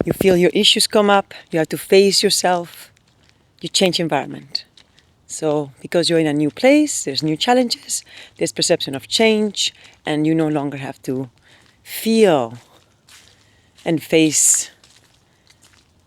You feel your issues come up, you have to face yourself, you change environment. So because you're in a new place, there's new challenges, there's perception of change, and you no longer have to feel and face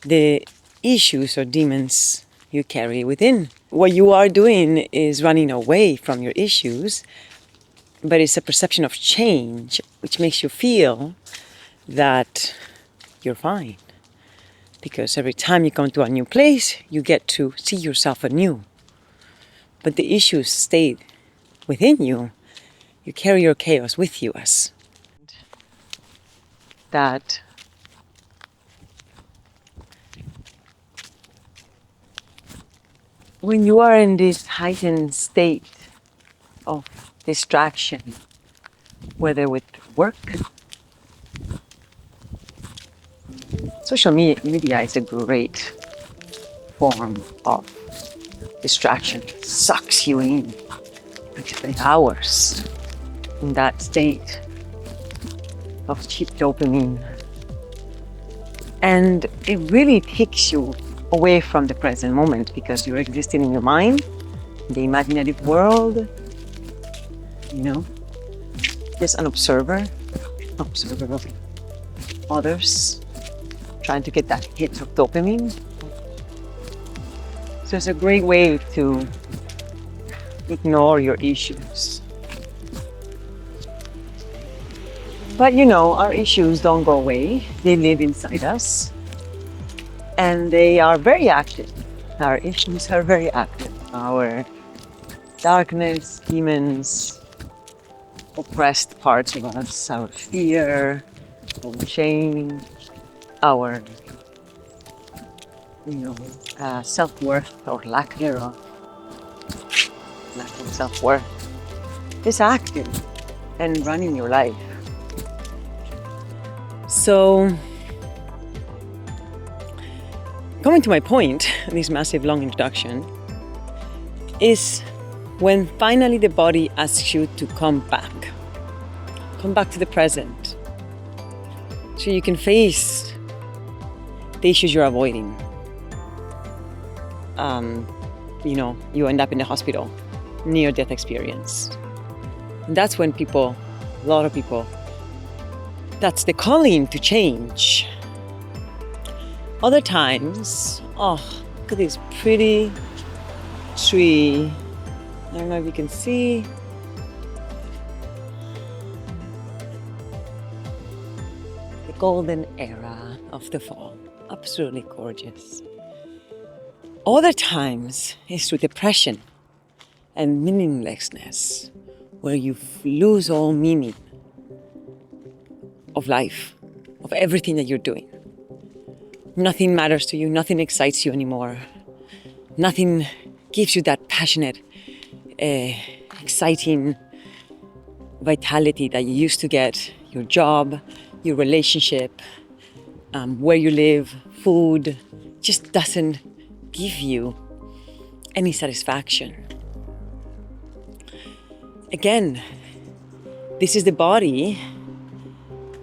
the issues or demons you carry within. What you are doing is running away from your issues, but it's a perception of change which makes you feel that you're fine. Because every time you come to a new place, you get to see yourself anew. But the issues stayed within you. You carry your chaos with you as that when you are in this heightened state of distraction, whether with work, social media is a great form of distraction. It sucks you in. You spend hours in that state of cheap dopamine. And it really takes you away from the present moment because you're existing in your mind, the imaginative world, just an observer of others, trying to get that hit of dopamine. So it's a great way to ignore your issues. But our issues don't go away. They live inside us. And they are very active. Our issues are very active. Our darkness, demons, oppressed parts of us, our fear, our shame, our self-worth or lack thereof, lack of self-worth, is active and running your life. So, coming to my point, this massive long introduction, is when finally the body asks you to come back to the present, so you can face the issues you're avoiding. You end up in the hospital, near-death experience. And that's when a lot of people, that's the calling to change. Other times, look at this pretty tree. I don't know if you can see. The golden era of the fall. Absolutely gorgeous. Other times is through depression and meaninglessness, where you lose all meaning of life, of everything that you're doing. Nothing matters to you, nothing excites you anymore. Nothing gives you that passionate, exciting vitality that you used to get. Your job, your relationship, where you live, food, just doesn't give you any satisfaction. Again, this is the body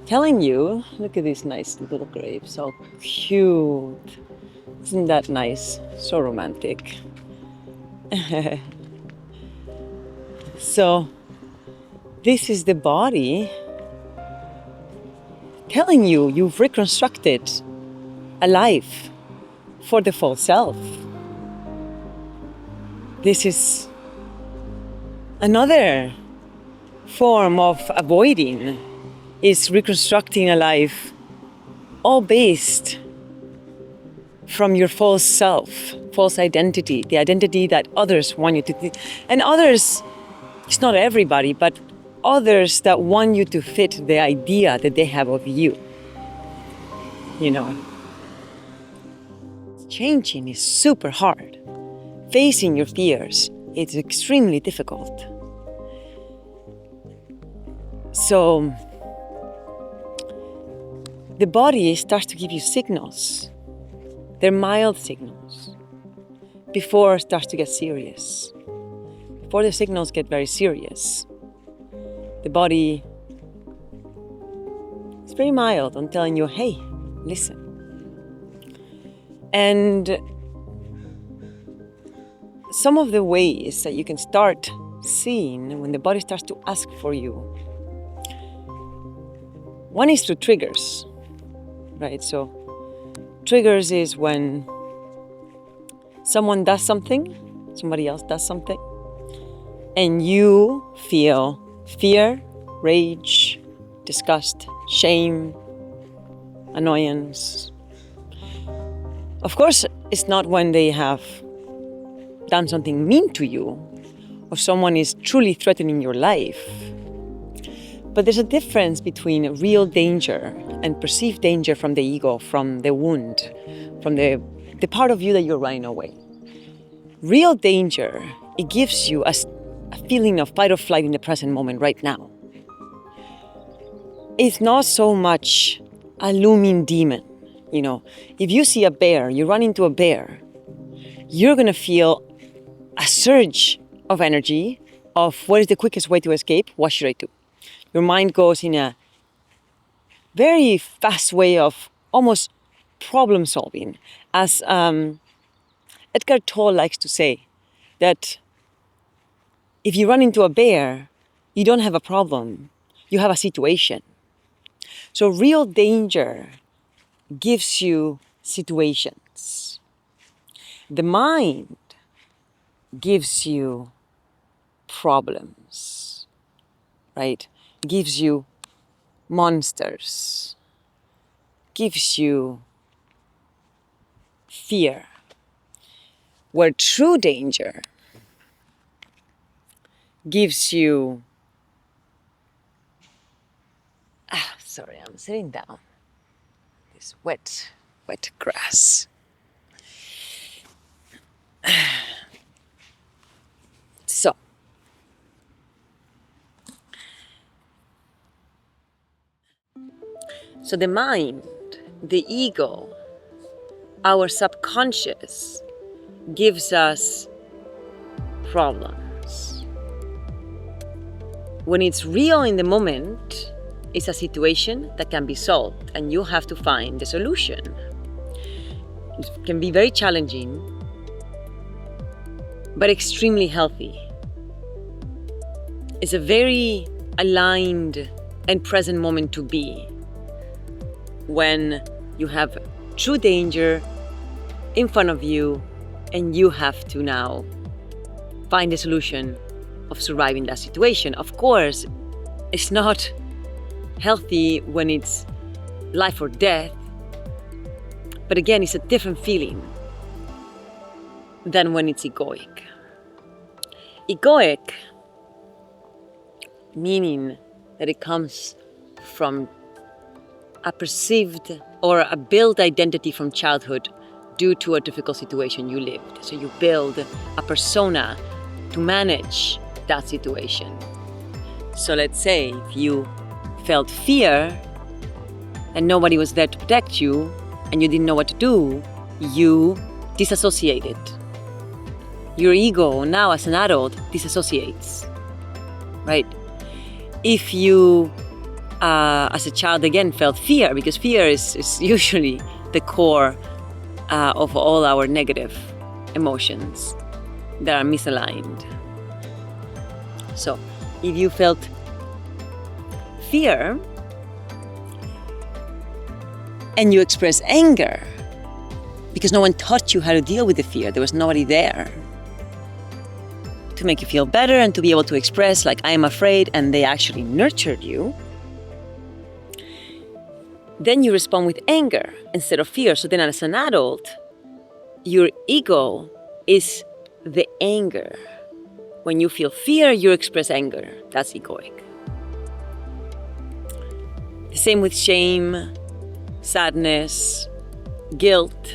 telling you, look at these nice little grapes, how cute. Isn't that nice? So romantic. So, this is the body telling you you've reconstructed a life for the false self. This is another form of avoiding, is reconstructing a life all based from your false self, false identity, the identity that others want you to think. And others, it's not everybody, but others that want you to fit the idea that they have of you. Changing is super hard. Facing your fears, it's extremely difficult. So, the body starts to give you signals. They're mild signals before it starts to get serious. Before the signals get very serious, the body is very mild on telling you, hey, listen, And some of the ways that you can start seeing when the body starts to ask for you, one is through triggers, right? So triggers is when someone does something, somebody else does something, and you feel fear, rage, disgust, shame, annoyance. Of course, it's not when they have done something mean to you or someone is truly threatening your life. But there's a difference between real danger and perceived danger from the ego, from the wound, from the part of you that you're running away. Real danger, it gives you a feeling of fight or flight in the present moment right now. It's not so much a looming demon. You know, if you see a bear, you run into a bear, you're going to feel a surge of energy of what is the quickest way to escape? What should I do? Your mind goes in a very fast way of almost problem solving. As Edgar Tolle likes to say, that if you run into a bear, you don't have a problem, you have a situation. So real danger gives you situations. The mind gives you problems, right? Gives you monsters, gives you fear. Where true danger gives you... sorry, I'm sitting down. This wet grass. So the mind, the ego, our subconscious gives us problems. When it's real in the moment, it's a situation that can be solved and you have to find the solution. It can be very challenging, but extremely healthy. It's a very aligned and present moment to be when you have true danger in front of you and you have to now find a solution of surviving that situation. Of course, it's not healthy when it's life or death, but again, it's a different feeling than when it's egoic. Egoic, meaning that it comes from a perceived or a built identity from childhood due to a difficult situation you lived. So you build a persona to manage that situation. So let's say if you felt fear and nobody was there to protect you and you didn't know what to do, you disassociated. Your ego now as an adult disassociates, right? If you as a child again felt fear, because fear is usually the core of all our negative emotions that are misaligned. So if you felt fear and you express anger because no one taught you how to deal with the fear, there was nobody there to make you feel better and to be able to express like I am afraid, and they actually nurtured you, then you respond with anger instead of fear. So then as an adult, your ego is the anger. When you feel fear, you express anger. That's egoic. The same with shame, sadness, guilt,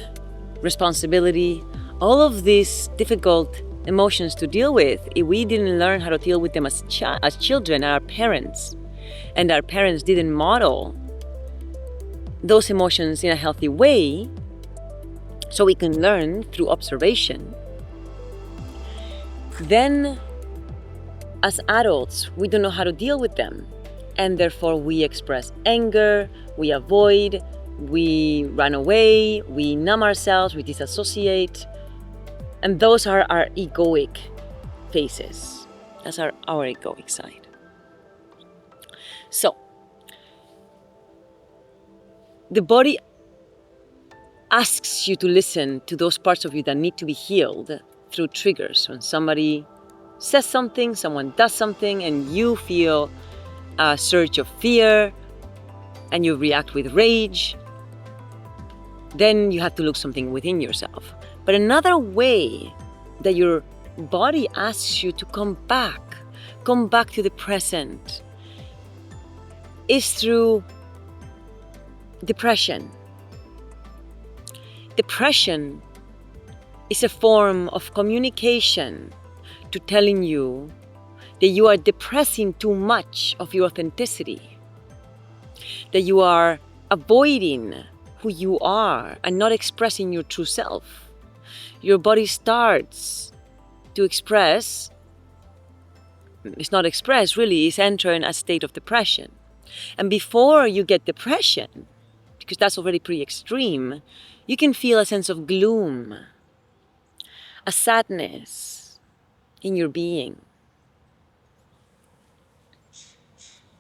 responsibility, all of these difficult emotions to deal with. If we didn't learn how to deal with them as children, our parents, and our parents didn't model those emotions in a healthy way, so we can learn through observation, then as adults, we don't know how to deal with them. And therefore we express anger, we avoid, we run away, we numb ourselves, we disassociate. And those are our egoic phases. That's our egoic side. So, the body asks you to listen to those parts of you that need to be healed through triggers. When somebody says something, someone does something, and you feel a surge of fear and you react with rage, then you have to look something within yourself. But another way that your body asks you to come back to the present, is through depression. Depression is a form of communication to telling you that you are depressing too much of your authenticity, that you are avoiding who you are and not expressing your true self. Your body starts to express, it's not express really, it's entering a state of depression. And before you get depression, because that's already pretty extreme, you can feel a sense of gloom, a sadness in your being.